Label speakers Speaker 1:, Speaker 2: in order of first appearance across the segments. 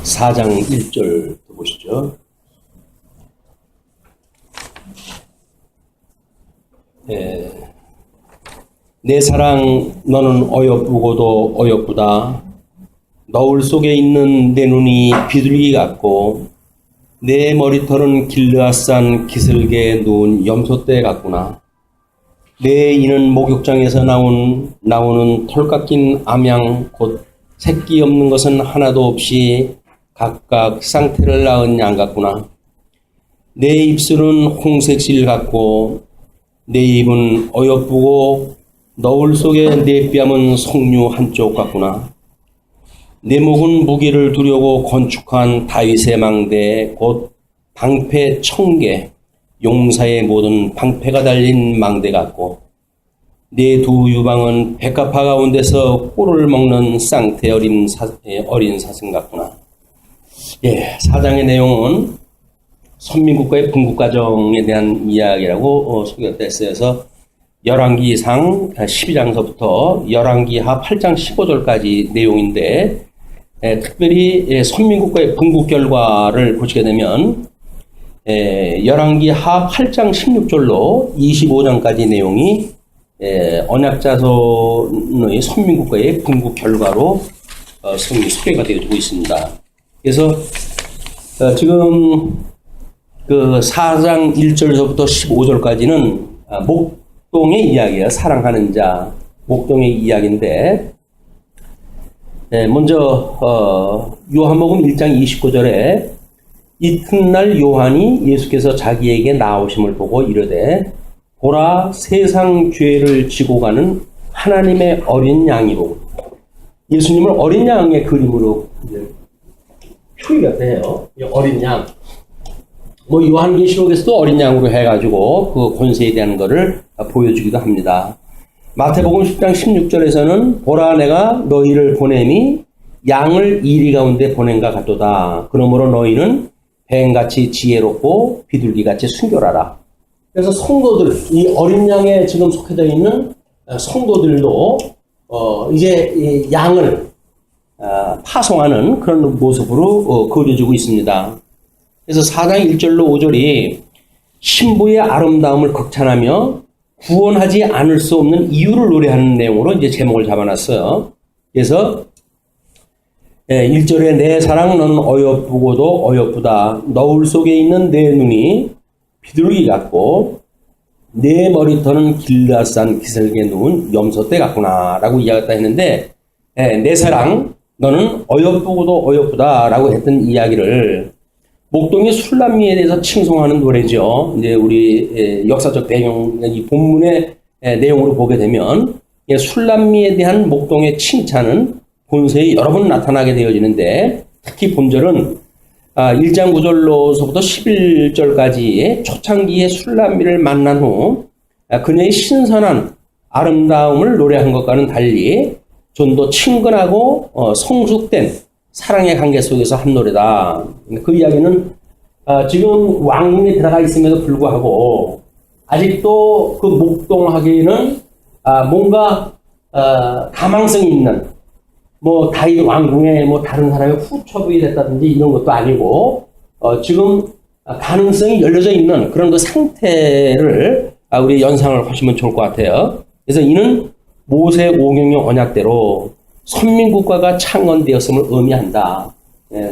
Speaker 1: 4장 1절 보시죠. 내 사랑 너는 어여쁘고도 어여쁘다. 너울 속에 있는 내 눈이 비둘기 같고 내 머리털은 길르앗산 기슭에 누운 염소떼 같구나. 내 이는 목욕장에서 나오는 털 깎인 암양 곧 새끼 없는 것은 하나도 없이 각각 쌍태를 낳은 양 같구나. 내 입술은 홍색실 같고 내 입은 어여쁘고 너울 속에 내 뺨은 석류 한쪽 같구나. 내 목은 무기를 두려고 건축한 다윗의 망대 곧 방패 1000개 용사의 모든 방패가 달린 망대 같고 내 두 유방은 백합화 가운데서 꿀을 먹는 쌍태 어린 사슴 같구나. 사장의 내용은 선민국가의 분국과정에 대한 이야기라고 소개가 됐어요. 그래서 열왕기상 12장서부터 열왕기하 8장 15절까지 내용인데 특별히 선민국가의 분국 결과를 보시게 되면 열왕기하 8장 16절로 25장까지 내용이 언약자손의 선민국가의 분국 결과로 소개가 되어지고 있습니다. 그래서 지금 그 4장 1절서부터 15절까지는 목동의 이야기예요. 사랑하는 자 목동의 이야기인데 먼저 요한복음 1장 29절에 이튿날 요한이 예수께서 자기에게 나오심을 보고 이르되 보라 세상 죄를 지고 가는 하나님의 어린 양이고 예수님을 어린 양의 그림으로 표기가 돼요. 어린 양. 요한계시록에서도 어린 양으로 해가지고 그 권세에 대한 것을 보여주기도 합니다. 마태복음 10장 16절에서는 보라 내가 너희를 보냄이 양을 이리 가운데 보낸가 같도다. 그러므로 너희는 뱀같이 지혜롭고 비둘기같이 순결하라. 그래서 성도들, 이 어린 양에 지금 속해져 있는 성도들도 이제 이 양을 파송하는 그런 모습으로 그려지고 있습니다. 그래서 4장 1절로 5절이 신부의 아름다움을 극찬하며 구원하지 않을 수 없는 이유를 노래하는 내용으로 이제 제목을 잡아놨어요. 그래서 1절에 내 사랑 너는 어여쁘고도 어여쁘다. 너울 속에 있는 내 눈이 비둘기 같고 내 머리털은 길르앗산 기슭에 누운 염소떼 같구나 라고 이야기했다 했는데 내 사랑 너는 어여쁘고도 어여쁘다 라고 했던 이야기를 목동의 술람미에 대해서 칭송하는 노래죠. 이제 우리 역사적 배경, 이 본문의 내용으로 보게 되면 술람미에 대한 목동의 칭찬은 본서에 여러 번 나타나게 되어지는데 특히 본절은 1장 9절로서부터 11절까지 초창기의 술람미를 만난 후 그녀의 신선한 아름다움을 노래한 것과는 달리 좀 더 친근하고 성숙된 사랑의 관계 속에서 한 노래다. 그 이야기는 지금 왕궁에 들어가 있음에도 불구하고 아직도 그 목동하기에는 뭔가 가망성이 있는 다윗 왕궁에 다른 사람의 후처부이 됐다든지 이런 것도 아니고 지금 가능성이 열려져 있는 그런 그 상태를 우리 연상을 하시면 좋을 것 같아요. 그래서 이는 모세 오경영 언약대로 선민국가가 창건되었음을 의미한다.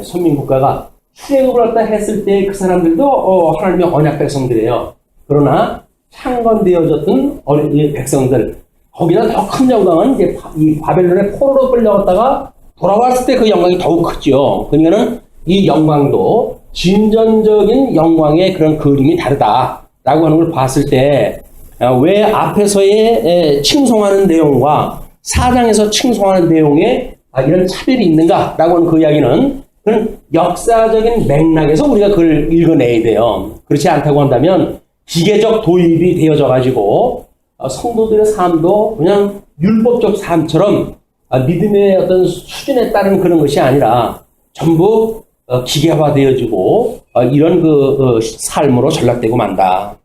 Speaker 1: 선민국가가 출애굽을 갖다 했을 때 그 사람들도 하나님의 언약 백성들이에요. 그러나 창건되어졌던 어린 백성들, 거기다 더 큰 영광은 이제 이 바벨론의 포로로 끌려갔다가 돌아왔을 때 그 영광이 더욱 크죠. 그러니까는 이 영광도 진전적인 영광의 그런 그림이 다르다라고 하는 걸 봤을 때 왜 앞에서의 칭송하는 내용과 4장에서 칭송하는 내용에 이런 차별이 있는가라고 하는 그 이야기는 그런 역사적인 맥락에서 우리가 그걸 읽어내야 돼요. 그렇지 않다고 한다면 기계적 도입이 되어져 가지고 성도들의 삶도 그냥 율법적 삶처럼 믿음의 어떤 수준에 따른 그런 것이 아니라 전부 기계화되어지고 이런 그 삶으로 전락되고 만다.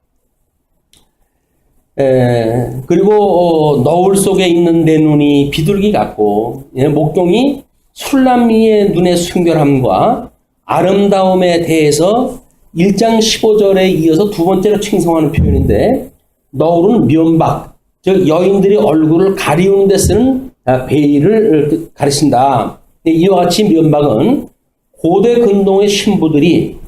Speaker 1: 그리고 너울 속에 있는 내 눈이 비둘기 같고 목동이 술람미의 눈의 순결함과 아름다움에 대해서 1장 15절에 이어서 두 번째로 칭송하는 표현인데, 너울은 면박, 즉 여인들이 얼굴을 가리우는 데 쓰는 베일을 가리킨다. 이와 같이 면박은 고대 근동의 신부들이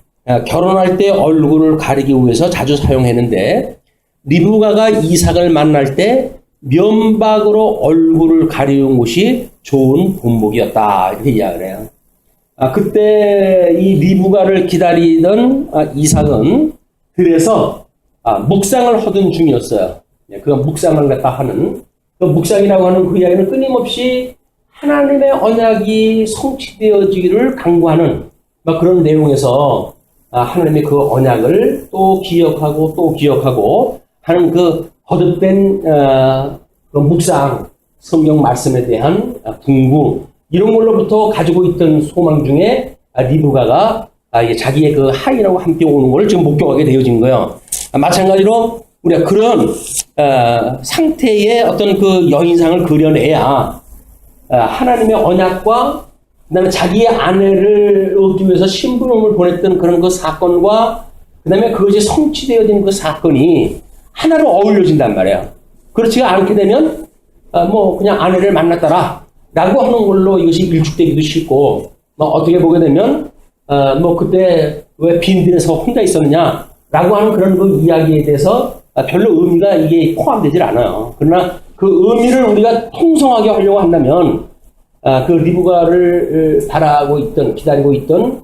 Speaker 1: 결혼할 때 얼굴을 가리기 위해서 자주 사용했는데, 리브가가 이삭을 만날 때 면박으로 얼굴을 가리운 것이 좋은 본보기였다. 이렇게 이야기를 해요. 그때 이 리브가를 기다리던 이삭은 들에서 묵상을 하던 중이었어요. 그 묵상을 갖다 하는, 그 묵상이라고 하는 그 이야기는 끊임없이 하나님의 언약이 성취되어지기를 간구하는 그런 내용에서 하나님의 그 언약을 또 기억하고 하는 그 거듭된 그 묵상, 성경 말씀에 대한 궁구, 이런 걸로부터 가지고 있던 소망 중에 리브가가 자기의 그 하인하고 함께 오는 걸 지금 목격하게 되어진 거예요. 마찬가지로 우리가 그런 상태의 어떤 그 여인상을 그려내야 하나님의 언약과 그다음에 자기의 아내를 얻기 위해서 신부름을 보냈던 그런 그 사건과 그다음에 그것이 성취되어진 그 사건이 하나로 어울려진단 말이에요. 그렇지 않게 되면 그냥 아내를 만났더라 라고 하는 걸로 이것이 일축되기도 쉽고, 어떻게 보게 되면 그때 왜 빈들에서 혼자 있었느냐 라고 하는 그런 그 이야기에 대해서 별로 의미가 이게 포함되질 않아요. 그러나 그 의미를 우리가 통성하게 하려고 한다면 그 리브가를 기다리고 있던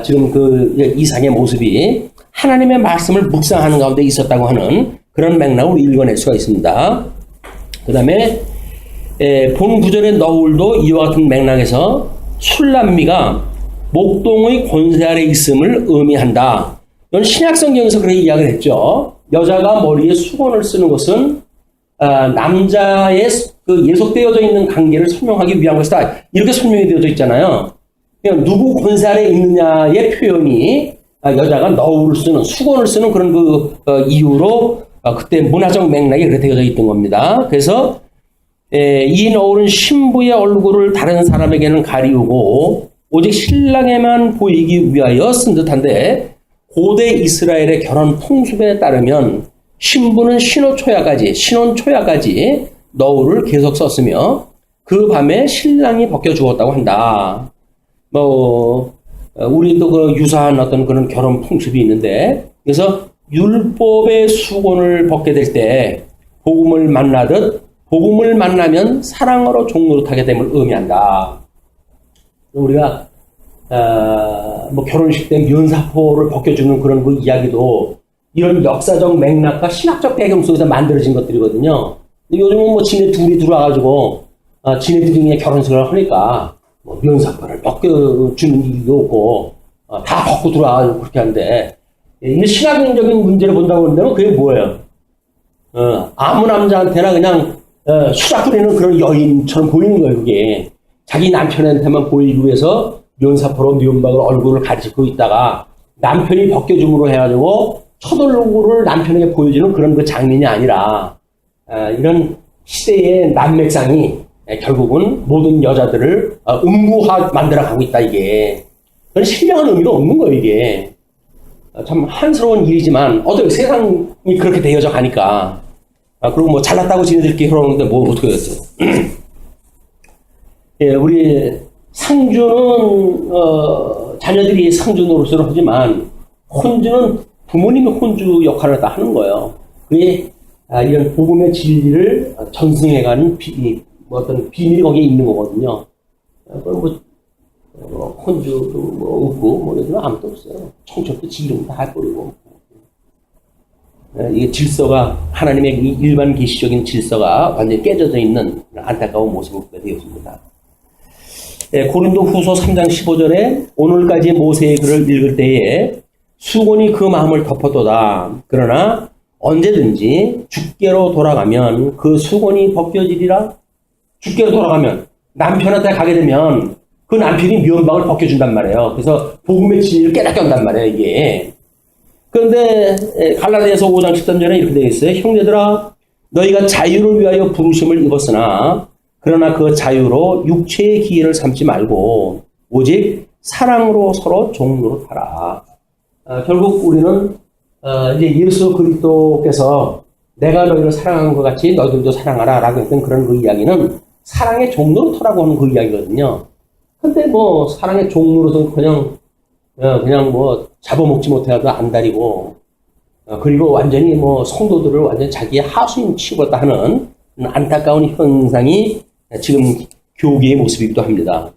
Speaker 1: 지금 그 이삭의 모습이 하나님의 말씀을 묵상하는 가운데 있었다고 하는 그런 맥락을 우리 읽어낼 수가 있습니다. 그 다음에 본 구절의 너울도 이와 같은 맥락에서 술람미가 목동의 권세 아래 있음을 의미한다. 이건 신약성경에서 그렇게 이야기를 했죠. 여자가 머리에 수건을 쓰는 것은 남자의 그 예속되어져 있는 관계를 설명하기 위한 것이다. 이렇게 설명이 되어져 있잖아요. 그냥 누구 권세 아래 있느냐의 표현이 여자가 너울을 쓰는, 수건을 쓰는 그런 그 이유로 그때 문화적 맥락이 그렇게 되어져 있던 겁니다. 그래서 이 너울은 신부의 얼굴을 다른 사람에게는 가리우고 오직 신랑에만 보이기 위하여 쓴 듯한데, 고대 이스라엘의 결혼 풍습에 따르면 신부는 신혼 초야까지 너울을 계속 썼으며 그 밤에 신랑이 벗겨주었다고 한다. 우리도 그 유사한 어떤 그런 결혼 풍습이 있는데, 그래서 율법의 수건을 벗게 될 때 복음을 만나듯 복음을 만나면 사랑으로 종노릇하게 됨을 의미한다. 우리가 결혼식 때 면사포를 벗겨주는 그런 그 이야기도 이런 역사적 맥락과 신학적 배경 속에서 만들어진 것들이거든요. 요즘은 지네 둘이 들어와가지고 지네들이 그냥 결혼식을 하니까 면사포를 벗겨주는 일도 없고 다 벗고 들어와가지고 그렇게 하는데, 이게 신학적인 문제를 본다고 한다면 그게 뭐예요? 아무 남자한테나 그냥 수작 부리는 그런 여인처럼 보이는 거예요. 그게 자기 남편한테만 보이기 위해서 면사포로 면박으로 얼굴을 가리고 있다가 남편이 벗겨줌으로 해가지고 첫 얼굴을 남편에게 보여주는 그런 그 장면이 아니라, 이런 시대의 난맥상이 결국은 모든 여자들을 만들어가고 있다. 이게 그런 신령한 의미가 없는 거예요. 이게 참 한스러운 일이지만 어떻게 세상이 그렇게 되어져 가니까. 그리고 잘났다고 지네들끼리 그러는데 어떻게 됐어요? 예, 우리 상주는 자녀들이 상주 노릇을 하지만 혼주는 부모님의 혼주 역할을 다 하는 거예요. 그게 이런 복음의 진리를 전승해가는 어떤 비밀이 거기에 있는 거거든요. 혼주도 없고 요즘은 아무도 없어요. 청첩도 지금 다 해버리고. 이게 질서가, 하나님의 일반 계시적인 질서가 완전히 깨져져 있는 안타까운 모습을 보게 되었습니다. 고린도 후서 3장 15절에 오늘까지 모세의 글을 읽을 때에 수곤이 그 마음을 덮어도다. 그러나 언제든지 주께로 돌아가면 그 수곤이 벗겨지리라. 주께로 돌아가면, 남편한테 가게 되면 그 남편이 면박을 벗겨준단 말이에요. 그래서 복음의 진리를 깨닫게 한단 말이에요, 이게. 그런데 갈라디아서 5장 13절에 이렇게 되어 있어요. 형제들아, 너희가 자유를 위하여 부르심을 입었으나 그러나 그 자유로 육체의 기회를 삼지 말고 오직 사랑으로 서로 종로로 타라. 결국 우리는 이제 예수 그리스도께서 내가 너희를 사랑한 것 같이 너희들도 사랑하라 라고 했던 그런 그 이야기는 사랑의 종로로 타라고 하는 그 이야기거든요. 근데 뭐 사랑의 종로로서 그냥 뭐 잡아먹지 못해도 안달이고 그리고 완전히 뭐 성도들을 완전히 자기의 하수인 취급했다 하는 안타까운 현상이 지금 교계의 모습이기도 합니다.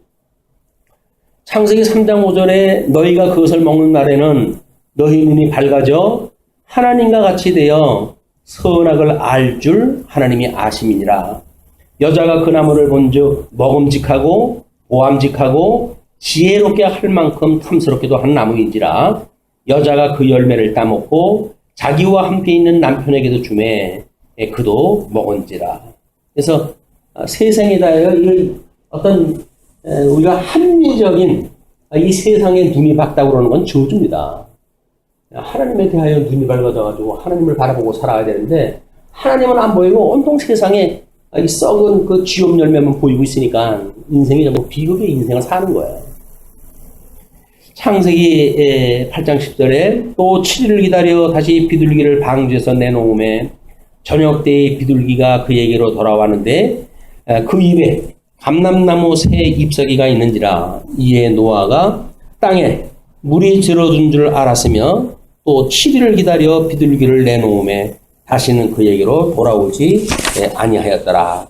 Speaker 1: 창세기 3장 5절에 너희가 그것을 먹는 날에는 너희 눈이 밝아져 하나님과 같이 되어 선악을 알 줄 하나님이 아심이니라. 여자가 그 나무를 본즉 먹음직하고 보암직하고 지혜롭게 할 만큼 탐스럽게도 한 나무인지라. 여자가 그 열매를 따먹고 자기와 함께 있는 남편에게도 주매 그도 먹은지라. 그래서 세상에 대하여 어떤 우리가 합리적인 이 세상에 눈이 밝다고 그러는 건 저주입니다. 하나님에 대하여 눈이 밝아져가지고 하나님을 바라보고 살아야 되는데 하나님은 안 보이고 온통 세상에 이 썩은 그 쥐업 열매만 보이고 있으니까 인생이 전부 비극의 인생을 사는 거예요. 창세기 8장 10절에 또 7일을 기다려 다시 비둘기를 방주에서 내놓음에 저녁 때의 비둘기가 그에게로 돌아왔는데 그 입에 감람나무 새 잎사귀가 있는지라. 이에 노아가 땅에 물이 들어준 줄 알았으며 또 7일을 기다려 비둘기를 내놓음에 다시는 그에게로 돌아오지 아니하였더라.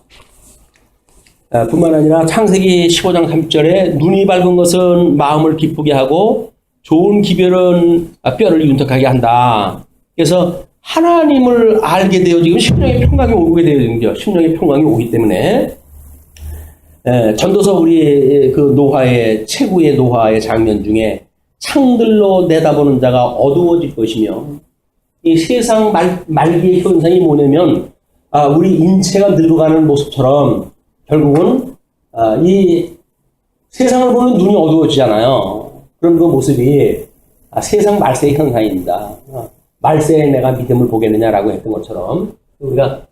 Speaker 1: 뿐만 아니라 창세기 15장 3절에 눈이 밝은 것은 마음을 기쁘게 하고 좋은 기별은 뼈를 윤택하게 한다. 그래서 하나님을 알게 되어 지금 심령의 평강이 오게 되는 거죠. 심령의 평강이 오기 때문에 전도서 우리 그 노화의 최고의 노화의 장면 중에 창들로 내다보는 자가 어두워질 것이며 이 세상 말기의 현상이 뭐냐면 우리 인체가 늙어가는 모습처럼 결국은 이 세상을 보는 눈이 어두워지잖아요. 그런 그 모습이 세상 말세의 현상입니다. 말세에 내가 믿음을 보겠느냐라고 했던 것처럼 우리가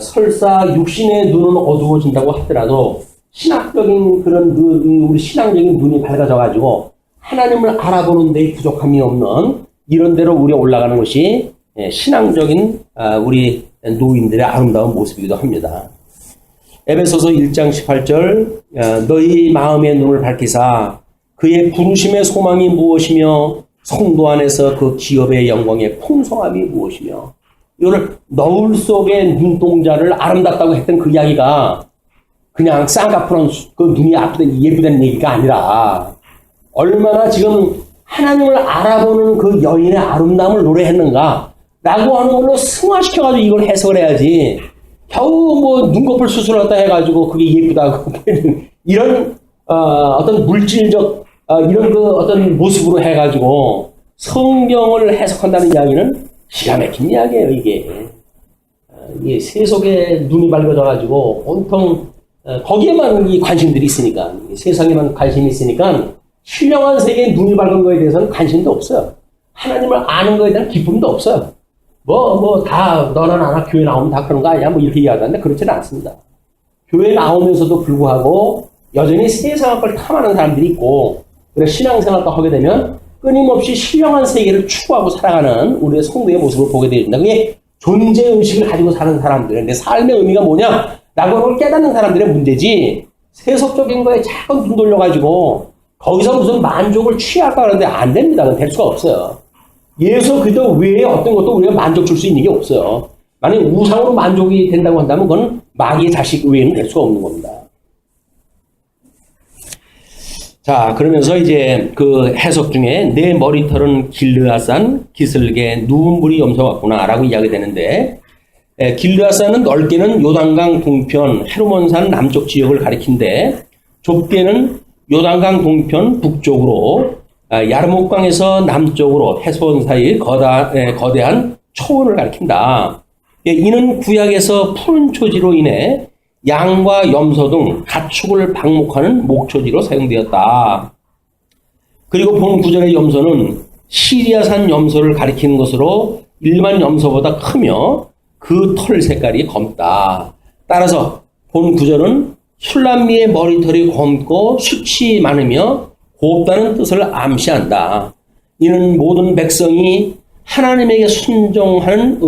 Speaker 1: 설사 육신의 눈은 어두워진다고 하더라도 신학적인 그런 우리 신앙적인 눈이 밝아져가지고 하나님을 알아보는 데 부족함이 없는 이런 데로 우리가 올라가는 것이 신앙적인 우리 노인들의 아름다운 모습이기도 합니다. 에베소서 1장 18절 너희 마음의 눈을 밝히사 그의 부르심의 소망이 무엇이며 성도 안에서 그 기업의 영광의 풍성함이 무엇이며 이거를 너울 속의 눈동자를 아름답다고 했던 그 이야기가 그냥 쌍꺼풀은 그 눈이 예쁘다는 얘기가 아니라 얼마나 지금 하나님을 알아보는 그 여인의 아름다움을 노래했는가 라고 하는 걸로 승화시켜가지고 이걸 해석을 해야지 겨우 뭐 눈꺼풀 수술했다 해가지고 그게 예쁘다고 이런 어떤 물질적 이런 그 어떤 모습으로 해가지고 성경을 해석한다는 이야기는 기가 막힌 이야기예요. 이게 세속에 눈이 밝아져가지고 온통 거기에만 이 관심들이 있으니까 세상에만 관심이 있으니까 신령한 세계에 눈이 밝은 거에 대해서는 관심도 없어요. 하나님을 아는 거에 대한 기쁨도 없어요. 다 너나 나나 교회 나오면 다 그런 거 아니야? 뭐 이렇게 이야기하는데 그렇지는 않습니다. 교회 나오면서도 불구하고 여전히 세상의 걸 탐하는 사람들이 있고 그래서 신앙생활도 하게 되면 끊임없이 신령한 세계를 추구하고 살아가는 우리의 성도의 모습을 보게 되어진다. 그게 존재의식을 가지고 사는 사람들. 내 삶의 의미가 뭐냐? 라고 그걸 깨닫는 사람들의 문제지 세속적인 거에 자꾸 눈 돌려가지고 거기서 무슨 만족을 취할까 그러는데 안 됩니다. 그건 될 수가 없어요. 예수 그리스도 외에 어떤 것도 우리가 만족 줄 수 있는 게 없어요. 만약 우상으로 만족이 된다고 한다면 그건 마귀의 자식 외에는 될 수가 없는 겁니다. 자, 그러면서 이제 그 해석 중에 내 머리털은 길르앗산 기슭에 누운 불이 염소 같구나 라고 이야기되는데 길르앗산은 넓게는 요단강 동편 헤르몬산 남쪽 지역을 가리킨데 좁게는 요단강 동편 북쪽으로 야르목강에서 남쪽으로 해손 사이 거대한 초원을 가리킨다. 이는 구약에서 푸른 초지로 인해 양과 염소 등 가축을 방목하는 목초지로 사용되었다. 그리고 본 구절의 염소는 시리아산 염소를 가리키는 것으로 일반 염소보다 크며 그 털 색깔이 검다. 따라서 본 구절은 술람미의 머리털이 검고 숱이 많으며 곱다는 뜻을 암시한다. 이는 모든 백성이 하나님에게 순종함을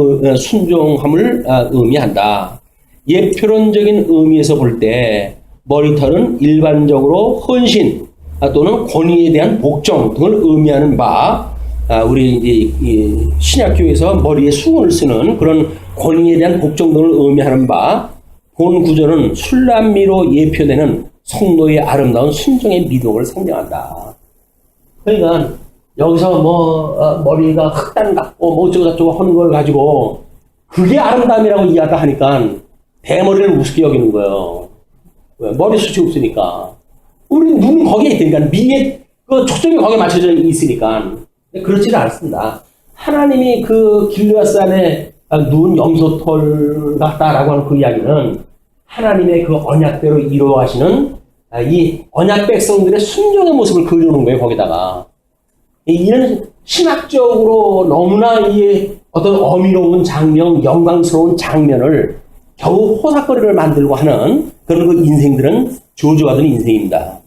Speaker 1: 의미한다. 예표론적인 의미에서 볼 때 머리털은 일반적으로 헌신 또는 권위에 대한 복종 등을 의미하는 바, 우리 이제 신약교에서 머리에 수건을 쓰는 그런 권위에 대한 복종 등을 의미하는 바, 본 구절은 술람미로 예표되는 성도의 아름다운 순종의 미덕을 상징한다. 그러니까 여기서 머리가 흑단 같고 뭐 어쩌고저쩌고 하는 걸 가지고 그게 아름다움이라고 이해하다 하니까 대머리를 우습게 여기는 거예요. 왜? 머리숱이 없으니까. 우리 눈이 거기에 있으니까 미의 그 초점이 거기에 맞춰져 있으니까. 그렇지는 않습니다. 하나님이 그 길르앗산에 누운 염소털 같다라고 하는 그 이야기는 하나님의 그 언약대로 이루어가시는 이 언약 백성들의 순종의 모습을 그려놓은 거예요, 거기다가. 이런 신학적으로 너무나 이 어떤 어미로운 장면, 영광스러운 장면을 겨우 호삭거리를 만들고 하는 그런 그 인생들은 저주받은 인생입니다.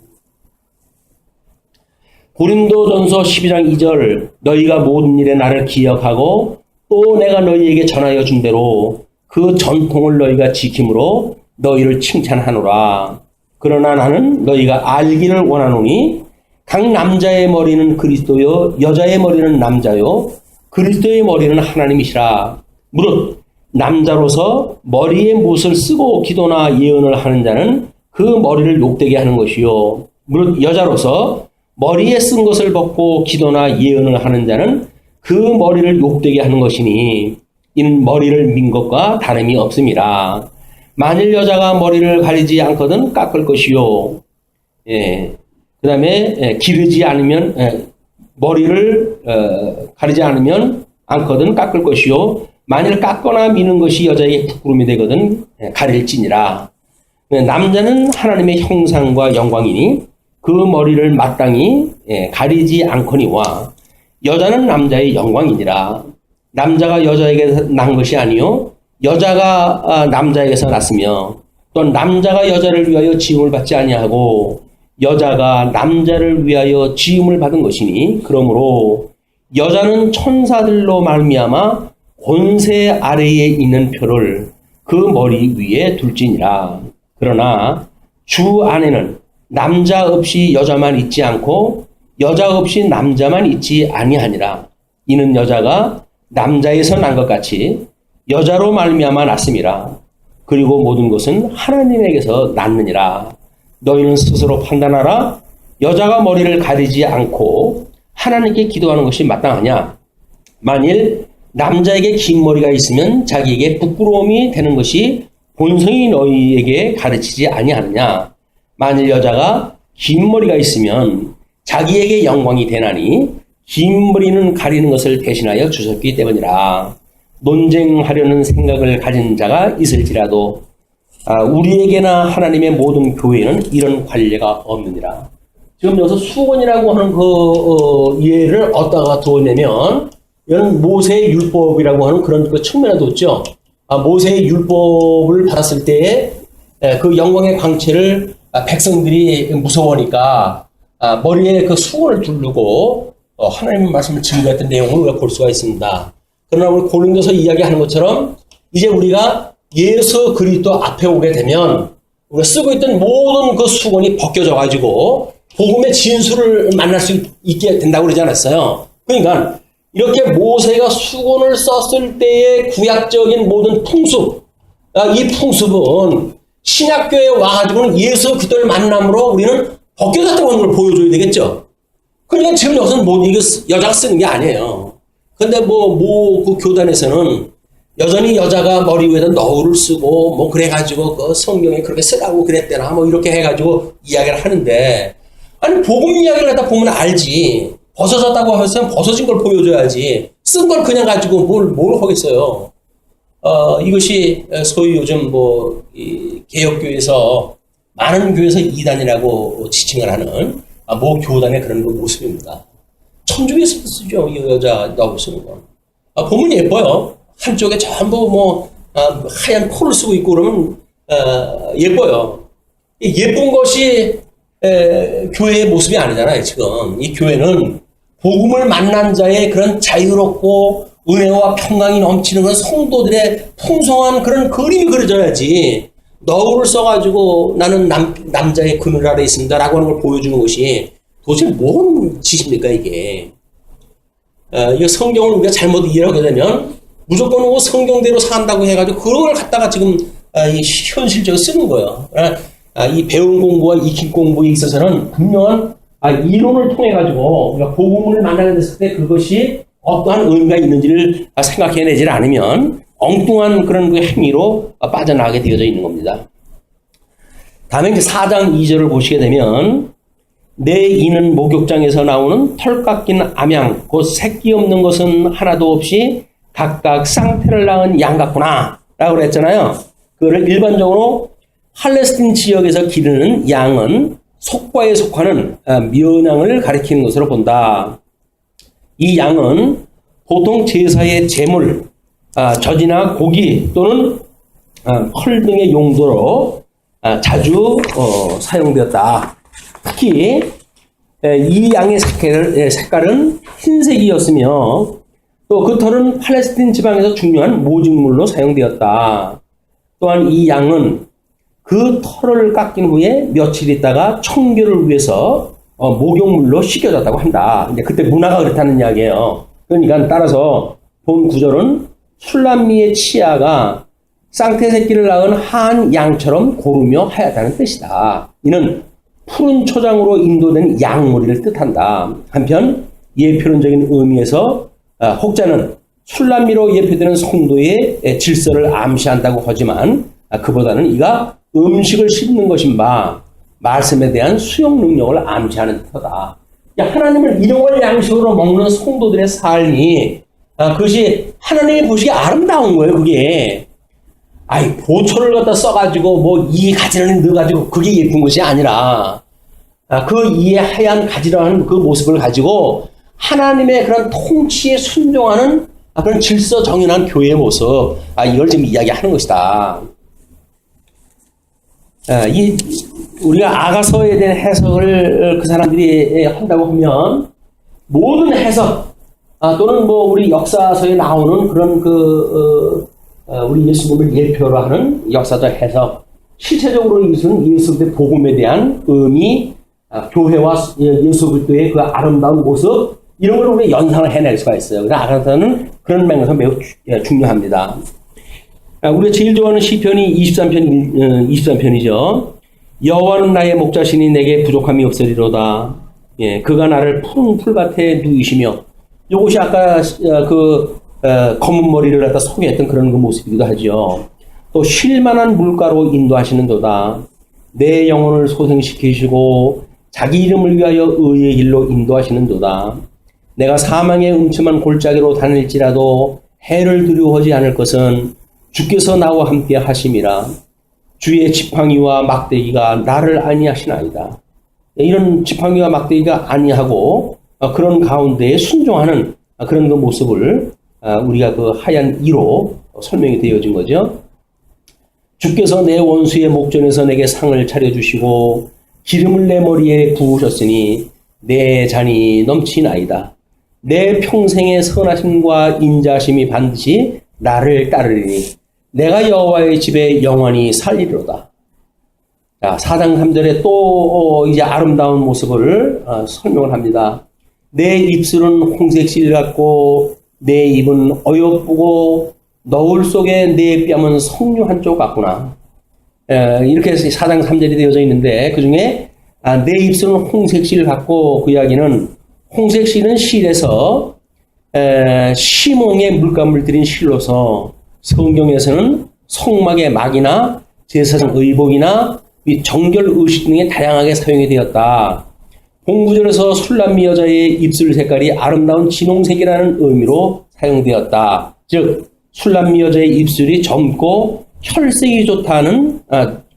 Speaker 1: 고린도전서 12장 2절 너희가 모든 일에 나를 기억하고 또 내가 너희에게 전하여 준 대로 그 전통을 너희가 지킴으로 너희를 칭찬하노라. 그러나 나는 너희가 알기를 원하노니 각 남자의 머리는 그리스도요 여자의 머리는 남자요 그리스도의 머리는 하나님이시라. 무릇 남자로서 머리에 못을 쓰고 기도나 예언을 하는 자는 그 머리를 욕되게 하는 것이요 무릇 여자로서 머리에 쓴 것을 벗고 기도나 예언을 하는 자는 그 머리를 욕되게 하는 것이니 이는 머리를 민 것과 다름이 없습니다. 만일 여자가 머리를 가리지 않거든 깎을 것이요. 그 다음에 기르지 않으면 머리를 가리지 않거든 깎을 것이요. 만일 깎거나 미는 것이 여자에게 부끄러움이 되거든 가릴지니라. 남자는 하나님의 형상과 영광이니 그 머리를 마땅히 가리지 않거니와 여자는 남자의 영광이니라. 남자가 여자에게 난 것이 아니요 여자가 남자에게서 났으며 또 남자가 여자를 위하여 지음을 받지 아니하고 여자가 남자를 위하여 지음을 받은 것이니 그러므로 여자는 천사들로 말미암아 권세 아래에 있는 표를 그 머리 위에 둘지니라. 그러나 주 안에는 남자 없이 여자만 있지 않고 여자 없이 남자만 있지 아니하니라. 이는 여자가 남자에서 난 것 같이 여자로 말미암아 났음이라. 그리고 모든 것은 하나님에게서 났느니라. 너희는 스스로 판단하라. 여자가 머리를 가리지 않고 하나님께 기도하는 것이 마땅하냐? 만일 남자에게 긴 머리가 있으면 자기에게 부끄러움이 되는 것이 본성이 너희에게 가르치지 아니하느냐? 만일 여자가 긴 머리가 있으면 자기에게 영광이 되나니 긴 머리는 가리는 것을 대신하여 주셨기 때문이라. 논쟁하려는 생각을 가진 자가 있을지라도 우리에게나 하나님의 모든 교회는 이런 관례가 없느니라. 지금 여기서 수건이라고 하는 그 예를 어디다가 두었냐면 이런 모세의 율법이라고 하는 그런 그 측면에 뒀죠. 모세의 율법을 받았을 때에 그 영광의 광채를 백성들이 무서워하니까 머리에 그 수건을 두르고 하나님의 말씀을 증거했던 내용을 우리가 볼 수가 있습니다. 그러나 우리 고린도서 이야기하는 것처럼 이제 우리가 예수 그리스도 앞에 오게 되면 우리가 쓰고 있던 모든 그 수건이 벗겨져 가지고 복음의 진수를 만날 수 있게 된다고 그러지 않았어요. 그러니까 이렇게 모세가 수건을 썼을 때의 구약적인 모든 풍습, 이 풍습은 신약교회에 와가지고는 예수 그리스도를 만남으로 우리는 벗겨졌다고 하는 걸 보여줘야 되겠죠. 그러니까 지금 여기서는 이거 여자가 쓰는 게 아니에요. 근데 그 교단에서는 여전히 여자가 머리 위에다 너울을 쓰고 그래가지고 그 성경에 그렇게 쓰라고 그랬대나 이렇게 해가지고 이야기를 하는데 아니 복음 이야기를 하다 보면 알지. 벗어졌다고 해서 벗어진 걸 보여줘야지. 쓴 걸 그냥 가지고 뭘 하겠어요. 이것이 소위 요즘 이 개혁교회에서 많은 교회에서 이단이라고 지칭을 하는 모 교단의 그런 모습입니다. 천주교에서 쓰죠. 이 여자 너울 쓰는 거. 보면 예뻐요. 한쪽에 전부 하얀 폴을 쓰고 있고 그러면 예뻐요. 예쁜 것이 교회의 모습이 아니잖아요, 지금. 이 교회는 복음을 만난 자의 그런 자유롭고 은혜와 평강이 넘치는 그런 성도들의 풍성한 그런 그림이 그려져야지. 너울을 써가지고 나는 남자의 그늘 아래 있습니다 라고 하는 걸 보여주는 것이 도대체 뭔 짓입니까, 이게. 이 성경을 우리가 잘못 이해하게 되면 무조건 성경대로 산다고 해가지고 그런 걸 갖다가 지금 이 현실적으로 쓰는 거예요. 이 배운 공부와 익힌 공부에 있어서는 분명한 이론을 통해 가지고 우리가 복음을 만나게 됐을 때 그것이 어떠한 의미가 있는지를 생각해내지 않으면 엉뚱한 그런 그 행위로 빠져나가게 되어져 있는 겁니다. 다음에 이제 4장 2절을 보시게 되면 내 이는 목욕장에서 나오는 털 깎인 암양 곧 새끼 없는 것은 하나도 없이 각각 쌍태를 낳은 양 같구나 라고 그랬잖아요. 그거를 일반적으로 팔레스틴 지역에서 기르는 양은 속과에 속하는 면양을 가리키는 것으로 본다. 이 양은 보통 제사의 제물, 젖이나 고기 또는 펄 등의 용도로 자주 사용되었다. 특히 이 양의 색깔은 흰색이었으며 또 그 털은 팔레스틴 지방에서 중요한 모직물로 사용되었다. 또한 이 양은 그 털을 깎인 후에 며칠 있다가 청결을 위해서 목욕물로 씻겨졌다고 한다. 이제 그때 문화가 그렇다는 이야기예요. 그러니까 따라서 본 구절은 술람미의 치아가 쌍태 새끼를 낳은 한 양처럼 고르며 하얗다는 뜻이다. 이는 푸른 초장으로 인도된 양머리를 뜻한다. 한편 예표론적인 의미에서 혹자는 술람미로 예표되는 성도의 질서를 암시한다고 하지만 그보다는 이가 음식을 씹는 것인 바 말씀에 대한 수용 능력을 암시하는 듯하다. 하나님을 일용할 양식으로 먹는 성도들의 삶이 그것이 하나님이 보시기에 아름다운 거예요. 그게 보초를 갖다 써가지고 뭐 이 가지런히 넣어가지고 그게 예쁜 것이 아니라 그 이의 하얀 가지런한 그 모습을 가지고 하나님의 그런 통치에 순종하는 그런 질서 정연한 교회의 모습 이걸 지금 이야기하는 것이다. 우리가 아가서에 대한 해석을 그 사람들이 한다고 하면 모든 해석 또는 뭐 우리 역사서에 나오는 그런 우리 예수님을 예표로 하는 역사적 해석 실체적으로 이것은 예수 그리스도의 복음에 대한 의미 교회와 예수 그리스도의 그 아름다운 모습 이런 걸 우리가 연상을 해낼 수가 있어요. 그래서 아가서는 그런 면에서 매우 중요합니다. 우리가 제일 좋아하는 시편이 23편이죠. 여호와는 나의 목자시니 내게 부족함이 없으리로다. 그가 나를 푸른 풀밭에 누이시며 이것이 아까 검은 머리를 갖다 소개했던 그런 그 모습이기도 하죠. 또 쉴만한 물가로 인도하시는도다. 내 영혼을 소생시키시고 자기 이름을 위하여 의의 길로 인도하시는도다. 내가 사망의 음침한 골짜기로 다닐지라도 해를 두려워하지 않을 것은 주께서 나와 함께 하심이라. 주의 지팡이와 막대기가 나를 안위하시나이다. 이런 지팡이와 막대기가 안위하고 그런 가운데에 순종하는 그런 그 모습을 우리가 그 하얀 이로 설명이 되어진 거죠. 주께서 내 원수의 목전에서 내게 상을 차려주시고 기름을 내 머리에 부으셨으니 내 잔이 넘치나이다. 내 평생의 선하심과 인자심이 반드시 나를 따르리니 내가 여호와의 집에 영원히 살리리로다. 자, 4장 3절에 또 이제 아름다운 모습을 설명을 합니다. 내 입술은 홍색 실 같고 내 입은 어여쁘고 너울 속에 내 뺨은 석류 한쪽 같구나. 이렇게 해서 4장 3절이 되어져 있는데 그 중에 내 입술은 홍색 실 같고 그 이야기는 홍색 실은 실에서 시몽의 물감을 들인 실로서 성경에서는 성막의 막이나 제사장 의복이나 정결 의식 등에 다양하게 사용이 되었다. 공구절에서 술람미 여자의 입술 색깔이 아름다운 진홍색이라는 의미로 사용되었다. 즉 술람미 여자의 입술이 젊고 혈색이 좋다는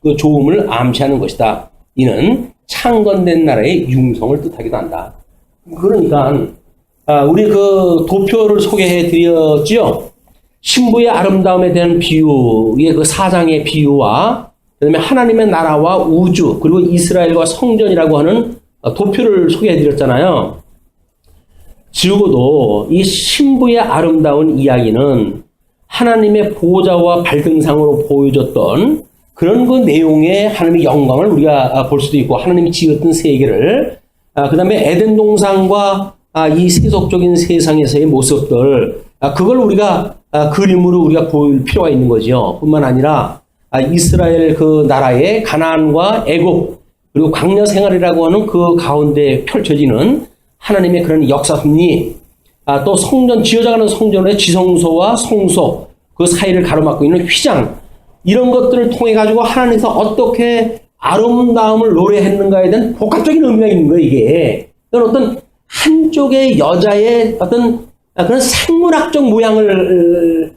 Speaker 1: 그 좋음을 암시하는 것이다. 이는 창건된 나라의 융성을 뜻하기도 한다. 그러니까 우리 그 도표를 소개해 드렸지요. 신부의 아름다움에 대한 비유의 그 4장의 비유와 그다음에 하나님의 나라와 우주, 그리고 이스라엘과 성전이라고 하는 도표를 소개해드렸잖아요. 적어도 이 신부의 아름다운 이야기는 하나님의 보좌와 발등상으로 보여줬던 그런 그 내용의 하나님의 영광을 우리가 볼 수도 있고, 하나님이 지었던 세계를, 그 다음에 에덴 동산과 이 세속적인 세상에서의 모습들, 그걸 우리가 그림으로 우리가 보일 필요가 있는 거죠. 뿐만 아니라 이스라엘 그 나라의 가나안과 애굽, 그리고 광야 생활이라고 하는 그 가운데 펼쳐지는 하나님의 그런 역사 섭리, 또 성전, 지어져가는 성전의 지성소와 성소, 그 사이를 가로막고 있는 휘장, 이런 것들을 통해 가지고 하나님께서 어떻게 아름다움을 노래했는가에 대한 복합적인 의미가 있는 거예요, 이게. 어떤 한쪽의 여자의 어떤 그런 생물학적 모양을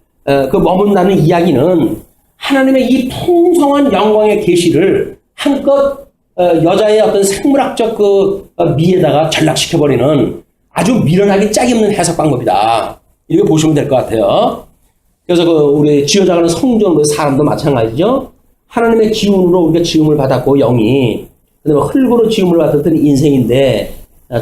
Speaker 1: 머문다는 이야기는 하나님의 이 풍성한 영광의 계시를 한껏 여자의 어떤 생물학적 그 미에다가 전락시켜버리는 아주 미련하기 짝이 없는 해석 방법이다. 이렇게 보시면 될 것 같아요. 그래서 우리 지어져가는 성전, 사람도 마찬가지죠. 하나님의 지음으로 우리가 지음을 받았고, 영이, 그다음에 흙으로 지음을 받았던 인생인데,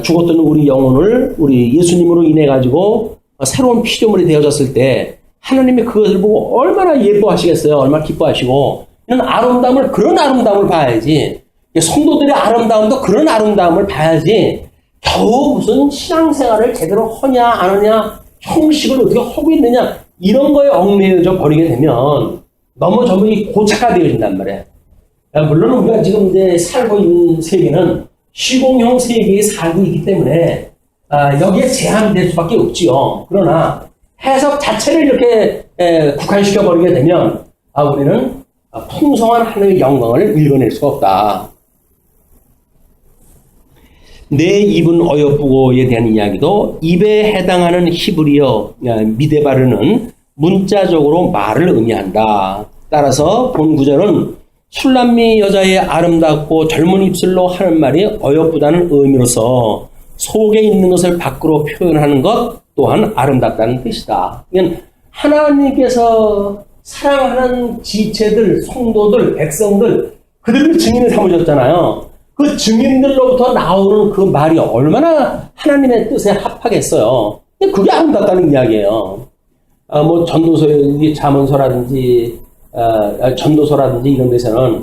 Speaker 1: 죽었던 우리 영혼을 우리 예수님으로 인해 가지고 새로운 피조물이 되어졌을 때 하나님이 그것을 보고 얼마나 예뻐하시겠어요. 얼마나 기뻐하시고, 이런 아름다움을, 그런 아름다움을 봐야지. 성도들의 아름다움도 그런 아름다움을 봐야지. 겨우 무슨 신앙생활을 제대로 하냐 안 하냐, 형식을 어떻게 하고 있느냐, 이런 거에 얽매여져 버리게 되면 너무 전부 고착화되어진단 말이에요. 물론 우리가 지금 이제 살고 있는 세계는 시공형 세계에 살고 있기 때문에 여기에 제한될 수밖에 없지요. 그러나 해석 자체를 이렇게 국한시켜 버리게 되면 우리는 풍성한 하나님의 영광을 읽어낼 수가 없다. 내 입은 어여쁘고에 대한 이야기도 입에 해당하는 히브리어 미데바르는 문자적으로 말을 의미한다. 따라서 본 구절은 술람미 여자의 아름답고 젊은 입술로 하는 말이 어여쁘다는 의미로서 속에 있는 것을 밖으로 표현하는 것 또한 아름답다는 뜻이다. 그러니까 하나님께서 사랑하는 지체들, 성도들, 백성들, 그들을 증인을 삼으셨잖아요. 그 증인들로부터 나오는 그 말이 얼마나 하나님의 뜻에 합하겠어요. 그게 아름답다는 이야기예요. 전도서의 잠언서라든지, 전도서라든지 이런 데서는,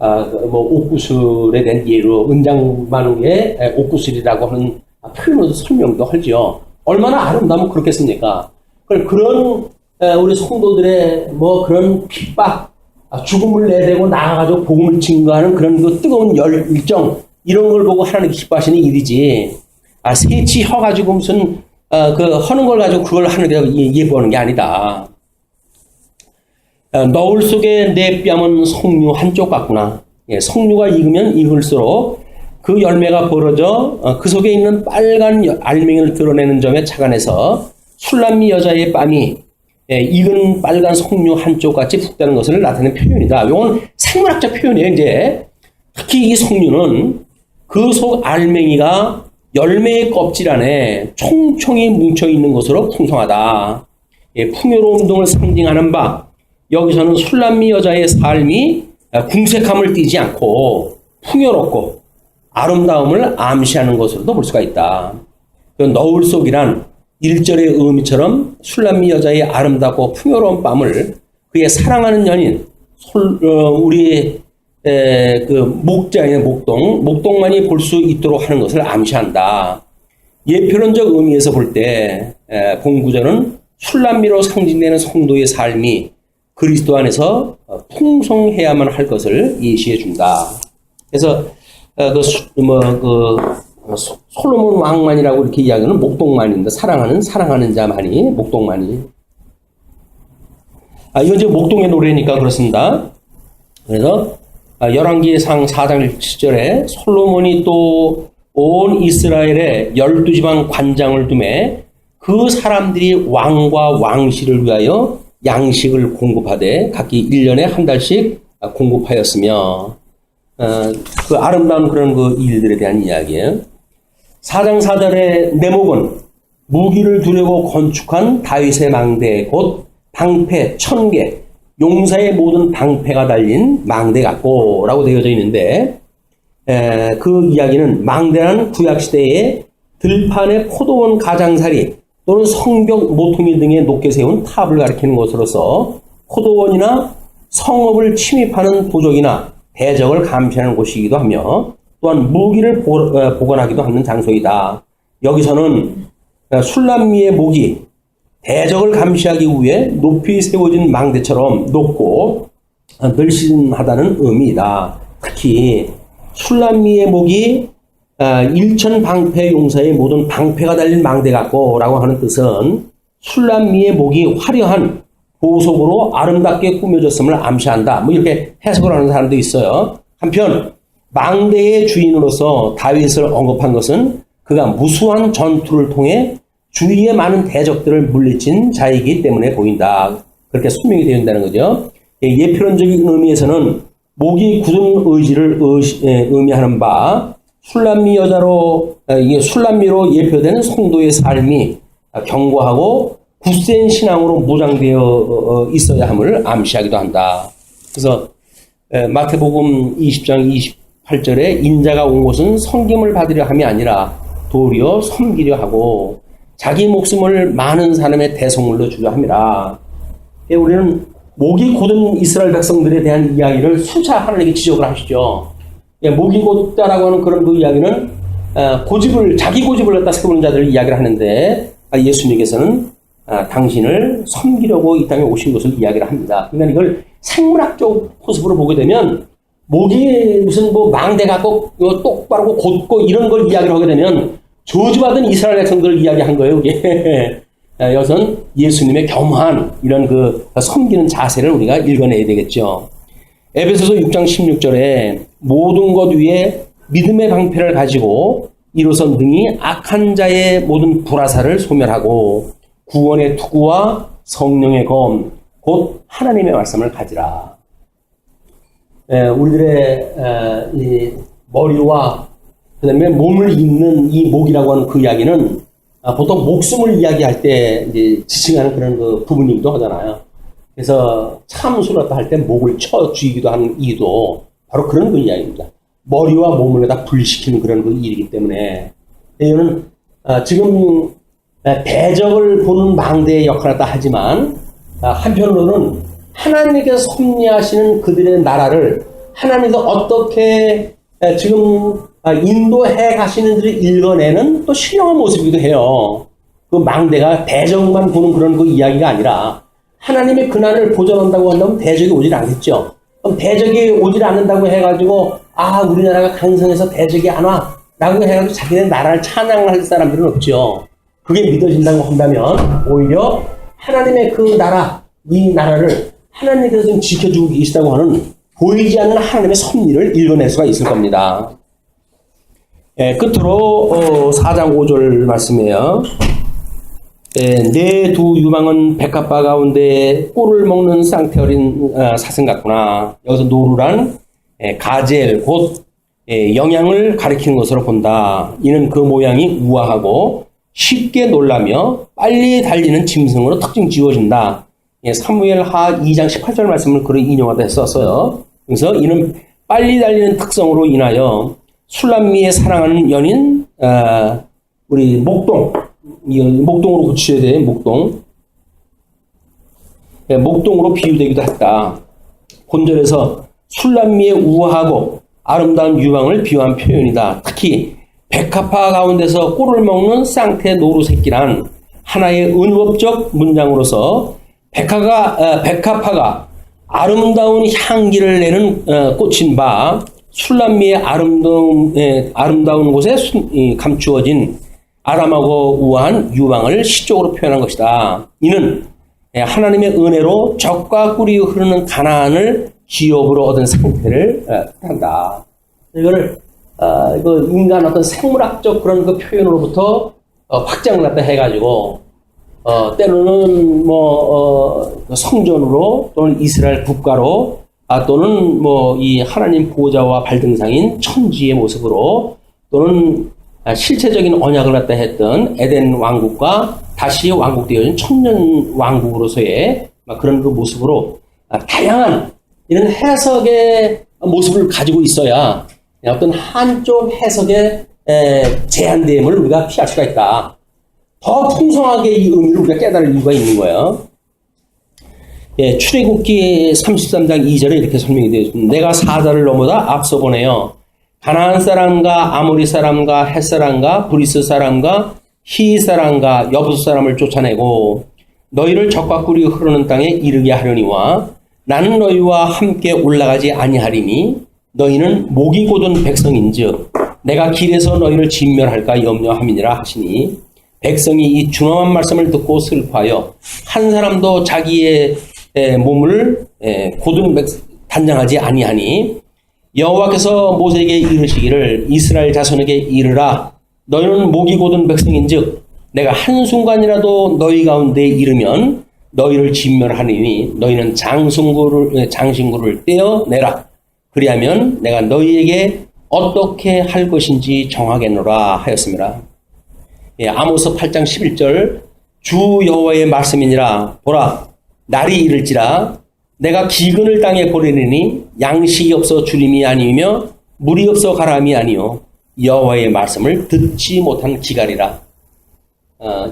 Speaker 1: 옥구슬에 대한 예로, 은장만우의 옥구슬이라고 하는 표현으로 설명도 하죠. 얼마나 아름다우면 그렇겠습니까? 그런, 우리 성도들의 그런 핍박, 죽음을 내대고 나가가지고 복음을 증거하는 그런 그 뜨거운 열정, 이런 걸 보고 하나님 기뻐하시는 일이지. 세치혀가지고 무슨, 하는 걸 가지고 그걸 하나님께서 예보하는 게 아니다. 너울 속에 내 뺨은 석류 한쪽 같구나. 석류가 익으면 익을수록 그 열매가 벌어져 그 속에 있는 빨간 알맹이를 드러내는 점에 착안해서 술람미 여자의 뺨이 익은 빨간 석류 한쪽 같이 푹다는 것을 나타내는 표현이다. 이건 생물학적 표현이에요. 이제 특히 이 석류는 그 속 알맹이가 열매의 껍질 안에 총총이 뭉쳐 있는 것으로 풍성하다. 풍요로운 등을 상징하는 바, 여기서는 술람미 여자의 삶이 궁색함을 띠지 않고 풍요롭고 아름다움을 암시하는 것으로도 볼 수가 있다. 너울 속이란 1절의 의미처럼 술람미 여자의 아름답고 풍요로운 뺨을 그의 사랑하는 연인, 우리 목자인 목동만이 볼 수 있도록 하는 것을 암시한다. 예표론적 의미에서 볼 때 본구절은 술람미로 상징되는 성도의 삶이 그리스도 안에서 풍성해야만 할 것을 예시해 준다. 그래서 솔로몬 왕만이라고 이렇게 이야기하는 목동만인데, 사랑하는 자만이 목동만이. 이건 이제 목동의 노래니까 그렇습니다. 그래서 열왕기상 4장 7절에 솔로몬이 또 온 이스라엘에 12지방 관장을 두매 그 사람들이 왕과 왕실을 위하여 양식을 공급하되 각기 1년에 한 달씩 공급하였으며, 그 아름다운 그런 그 일들에 대한 이야기예요. 4장 4절의 내목은 무기를 두려고 건축한 다윗의 망대 곧 방패 1000개, 용사의 모든 방패가 달린 망대 같고라고 되어져 있는데 그 이야기는 망대라는 구약시대에 들판의 포도원 가장자리 또는 성벽 모퉁이 등에 높게 세운 탑을 가리키는 것으로서 포도원이나 성읍을 침입하는 도적이나 대적을 감시하는 곳이기도 하며 또한 무기를 보관하기도 하는 장소이다. 여기서는 술람미의 목이 대적을 감시하기 위해 높이 세워진 망대처럼 높고 늘씬하다는 의미이다. 특히 술람미의 목이 일천방패 용사의 모든 방패가 달린 망대 같고라고 하는 뜻은 술람미의 목이 화려한 보석으로 아름답게 꾸며졌음을 암시한다. 뭐 이렇게 해석을 하는 사람도 있어요. 한편 망대의 주인으로서 다윗을 언급한 것은 그가 무수한 전투를 통해 주위에 많은 대적들을 물리친 자이기 때문에 보인다. 그렇게 설명이 되어 있다는 거죠. 예표론적인 의미에서는 목이 굳은 의지를 의미하는 바 술람미 여자로 이게 술람미로 예표되는 성도의 삶이 견고하고 굳센 신앙으로 무장되어 있어야 함을 암시하기도 한다. 그래서 마태복음 20장 28절에 인자가 온 곳은 섬김을 받으려 함이 아니라 도리어 섬기려 하고 자기 목숨을 많은 사람의 대속물로 주려 함이라. 우리는 목이 곧은 이스라엘 백성들에 대한 이야기를 수차 하나님께 지적을 하시죠. 목이 곧다라고 하는 그런 그 이야기는 자기 고집을 갖다 세우는 자들을 이야기를 하는데 예수님께서는 당신을 섬기려고 이 땅에 오신 것을 이야기를 합니다. 그러니까 이걸 생물학적 모습으로 보게 되면 목이 무슨 뭐 망대 갖고 똑바르고 곧고 이런 걸 이야기를 하게 되면 저주받은 이스라엘 백성들을 이야기한 거예요, 이게. 여기서는 예수님의 겸허한 이런 그 섬기는 자세를 우리가 읽어내야 되겠죠. 에베소서 6장 16절에 모든 것 위에 믿음의 방패를 가지고 이로선 등이 악한 자의 모든 불화살을 소멸하고 구원의 투구와 성령의 검, 곧 하나님의 말씀을 가지라. 우리들의 이 머리와 그 다음에 몸을 잇는 이 목이라고 하는 그 이야기는 보통 목숨을 이야기할 때 이제 지칭하는 그런 그 부분이기도 하잖아요. 그래서 참수를 할 때 목을 쳐 쥐기도 하는 이유도 바로 그런 그 이야기입니다. 머리와 몸을 다 분리시키는 그런 그 일이기 때문에 이거는 지금 대적을 보는 망대의 역할을 다 하지만 한편으로는 하나님께서 섭리하시는 그들의 나라를 하나님께서 어떻게 지금 인도해 가시는지를 읽어내는 또 신령한 모습이기도 해요. 그 망대가 대적만 보는 그런 그 이야기가 아니라 하나님의 근한을 보존한다고 한다면 대적이 오질 않겠죠. 그럼 대적이 오질 않는다고 해가지고 우리나라가 강성해서 대적이 안 와 라고 해가지고 자기네 나라를 찬양할 사람들은 없죠. 그게 믿어진다고 한다면 오히려 하나님의 그 나라, 이 나라를 하나님께서 좀 지켜주고 계시다고 하는 보이지 않는 하나님의 섭리를 읽어낼 수가 있을 겁니다. 끝으로 4장 5절 말씀이에요. 내 두 유망은 백합화 가운데 꿀을 먹는 쌍태 어린 사슴 같구나. 여기서 노루란 가젤 곧 영양을 가리키는 것으로 본다. 이는 그 모양이 우아하고 쉽게 놀라며 빨리 달리는 짐승으로 특징 지어진다. 사무엘하 2장 18절 말씀을 그런 인용하다 했었어요. 그래서 이는 빨리 달리는 특성으로 인하여 술람미의 사랑하는 연인 우리 목동으로 고치셔야 돼. 목동으로 비유되기도 했다. 본절에서 술람미의 우아하고 아름다운 유망을 비유한 표현이다. 특히 백합화 가운데서 꿀을 먹는 쌍태 노루 새끼란 하나의 은법적 문장으로서 백합화가 아름다운 향기를 내는 꽃인 바 술람미의 아름다운 곳에 감추어진 아람하고 우아한 유망을 시적으로 표현한 것이다. 이는 하나님의 은혜로 적과 꿀이 흐르는 가나안을 기업으로 얻은 상태를 뜻한다. 이거를 인간 어떤 생물학적 그런 그 표현으로부터 확장을 갖다 해가지고 때로는 성전으로 또는 이스라엘 국가로 또는 이 하나님 보호자와 발등상인 천지의 모습으로 또는 실체적인 언약을 갖다 했던 에덴 왕국과 다시 왕국되어진 천년 왕국으로서의 그런 그 모습으로 다양한 이런 해석의 모습을 가지고 있어야 어떤 한쪽 해석의 제한됨을 우리가 피할 수가 있다. 더 풍성하게 이 의미를 우리가 깨달을 이유가 있는 거예요. 출애굽기 33장 2절에 이렇게 설명이 되어 있습니다. 내가 사자를 넘어다 앞서 보내요. 가나안 사람과 아모리 사람과 헷 사람과 브리스 사람과 히 사람과 여부스 사람을 쫓아내고 너희를 적과 꿀이 흐르는 땅에 이르게 하려니와 나는 너희와 함께 올라가지 아니하리니 너희는 목이 곧은 백성인즉 내가 길에서 너희를 진멸할까 염려함이니라 하시니 백성이 이 준엄한 말씀을 듣고 슬퍼하여 한 사람도 자기의 몸을 곧은 단장하지 아니하니 여호와께서 모세에게 이르시기를 이스라엘 자손에게 이르라 너희는 목이 곧은 백성인즉 내가 한순간이라도 너희 가운데 이르면 너희를 진멸하리니 너희는 장신구를 떼어내라. 그리하면 내가 너희에게 어떻게 할 것인지 정하겠노라 하였습니다. 아모스 8장 11절 주 여호와의 말씀이니라 보라 날이 이를지라 내가 기근을 땅에 보내리니 양식이 없어 주림이 아니며 물이 없어 가람이 아니요 여호와의 말씀을 듣지 못한 기갈이라.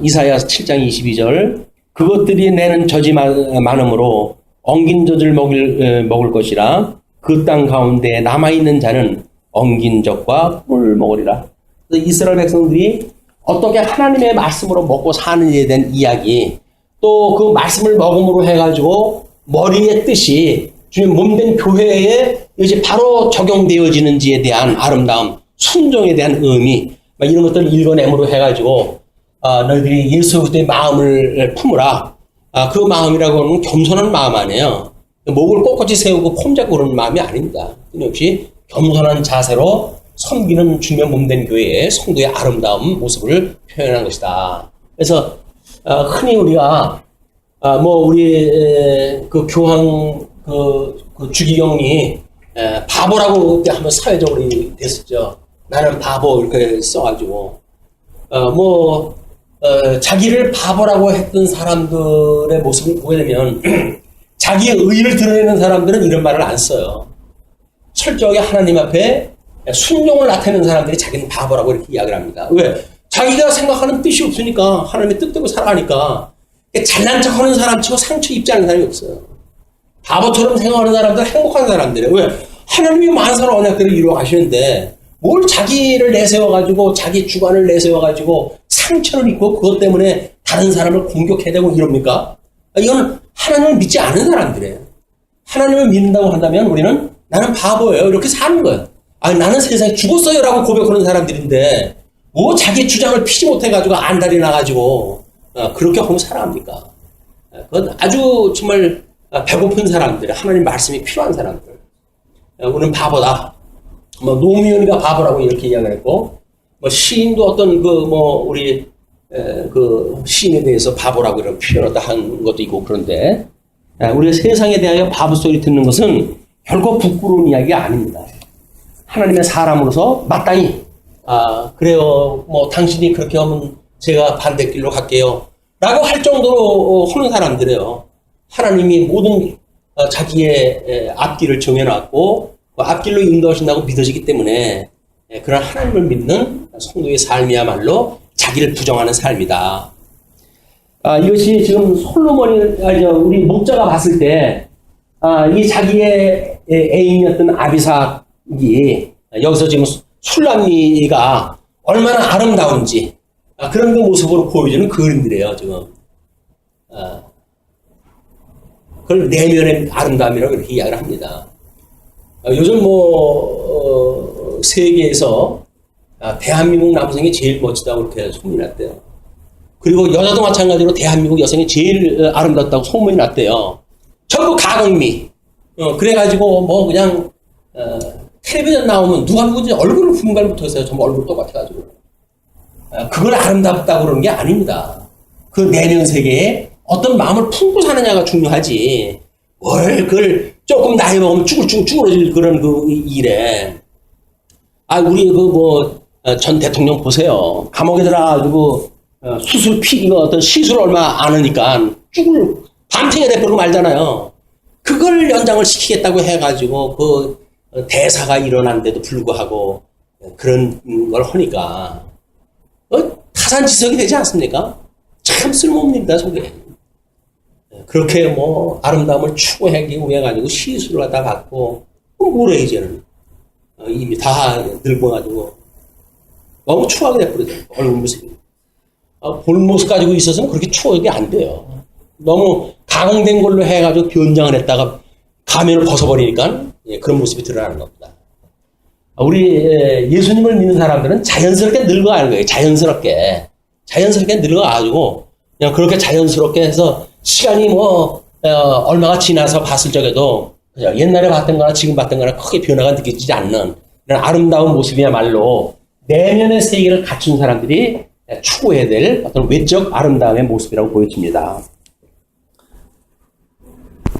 Speaker 1: 이사야 7장 22절 그것들이 내는 젖이 많으므로 엉긴 젖을 먹을 것이라 그 땅 가운데 남아있는 자는 엉긴 젖과 꿀을 먹으리라. 이스라엘 백성들이 어떻게 하나님의 말씀으로 먹고 사는지에 대한 이야기 또 그 말씀을 먹음으로 해가지고 머리의 뜻이 주님 몸된 교회에 이제 바로 적용되어지는지에 대한 아름다움 순종에 대한 의미 이런 것들을 읽어내므로 해가지고 너희들이 예수 그리스도의 마음을 품으라. 그 마음이라고 하는 겸손한 마음 아니에요. 목을 꼿꼿이 세우고 폼 잡고 그러는 마음이 아닙니다. 역시 겸손한 자세로 섬기는 주님의 몸된 교회의 성도의 아름다운 모습을 표현한 것이다. 그래서 흔히 우리가 우리 그 교황 그 주기경이 바보라고 그때 한번 사회적으로 됐었죠. 나는 바보 이렇게 써가지고 자기를 바보라고 했던 사람들의 모습을 보게 되면 자기의 의의를 드러내는 사람들은 이런 말을 안 써요. 철저하게 하나님 앞에 순종을 나타내는 사람들이 자기는 바보라고 이렇게 이야기를 합니다. 왜? 자기가 생각하는 뜻이 없으니까 하나님의 뜻대로 살아가니까 잘난 척하는 사람 치고 상처 입지 않는 사람이 없어요. 바보처럼 생각하는 사람들은 행복한 사람들이에요. 왜? 하나님이 만사를 언약대로 이루어 가시는데 뭘 자기를 내세워가지고 자기 주관을 내세워가지고 상처를 입고 그것 때문에 다른 사람을 공격해야 되고 이럽니까? 이건 하나님을 믿지 않은 사람들이에요. 하나님을 믿는다고 한다면 우리는 나는 바보예요. 이렇게 사는 거예요. 나는 세상에 죽었어요 라고 고백하는 사람들인데 뭐 자기 주장을 피지 못해가지고 안달이 나가지고 그렇게 하면 살아갑니까? 그건 아주 정말 배고픈 사람들, 하나님 말씀이 필요한 사람들. 우리는 바보다. 노무현이가 바보라고 이렇게 이야기를 했고, 시인도 어떤 우리 시인에 대해서 바보라고 이런 표현을 한 것도 있고 그런데, 우리가 세상에 대하여 바보 소리 듣는 것은 결코 부끄러운 이야기가 아닙니다. 하나님의 사람으로서 마땅히, 그래요. 당신이 그렇게 하면 제가 반대길로 갈게요. 라고 할 정도로 하는 사람들이에요. 하나님이 모든 자기의 앞길을 정해놨고 그 앞길로 인도하신다고 믿어지기 때문에 그런 하나님을 믿는 성도의 삶이야말로 자기를 부정하는 삶이다. 이것이 지금 솔로몬이 우리 목자가 봤을 때 이 자기의 애인이었던 아비삭이 여기서 지금 술람미가 얼마나 아름다운지 그런 그 모습으로 보여주는 그림들이에요, 지금. 그걸 내면의 아름다움이라고 이렇게 이야기를 합니다. 요즘 세계에서 대한민국 남성이 제일 멋지다고 그렇게 소문이 났대요. 그리고 여자도 마찬가지로 대한민국 여성이 제일 아름답다고 소문이 났대요. 전부 가공미. 그래가지고 그냥 텔레비전 나오면 누가 누구지 얼굴을 분갈 붙어있어요. 전부 얼굴 똑같아가지고. 그걸 아름답다고 그러는 게 아닙니다. 그 내면 세계에 어떤 마음을 품고 사느냐가 중요하지. 그걸 조금 나이 먹으면 쭈글쭈글 그런 그 일에. 우리 전 대통령 보세요. 감옥에 들어가가지고 어떤 시술 얼마 안 하니까 밤탱이 돼버리고 말잖아요. 그걸 연장을 시키겠다고 해가지고 그 대사가 일어난데도 불구하고 그런 걸 하니까 타산지석이 되지 않습니까? 참 쓸모없는 일이다 속에. 그렇게 뭐 아름다움을 추구하기 위해 가지고 시술을 갖다 받고 뭐래 이제는 이미 다 늙어가지고 너무 추하게 돼버리죠. 얼굴 모습이. 본 모습 가지고 있어서는 그렇게 추하게 안 돼요. 너무 강화된 걸로 해가지고 변장을 했다가 가면을 벗어버리니까 그런 모습이 드러나는 겁니다. 우리 예수님을 믿는 사람들은 자연스럽게 늙어가는 거예요. 자연스럽게 늙어가지고 그냥 그렇게 자연스럽게 해서 시간이 얼마가 지나서 봤을 적에도 그냥 옛날에 봤던 거나 지금 봤던 거나 크게 변화가 느껴지지 않는 이런 아름다운 모습이야말로 내면의 세계를 갖춘 사람들이 추구해야 될 어떤 외적 아름다움의 모습이라고 보여집니다.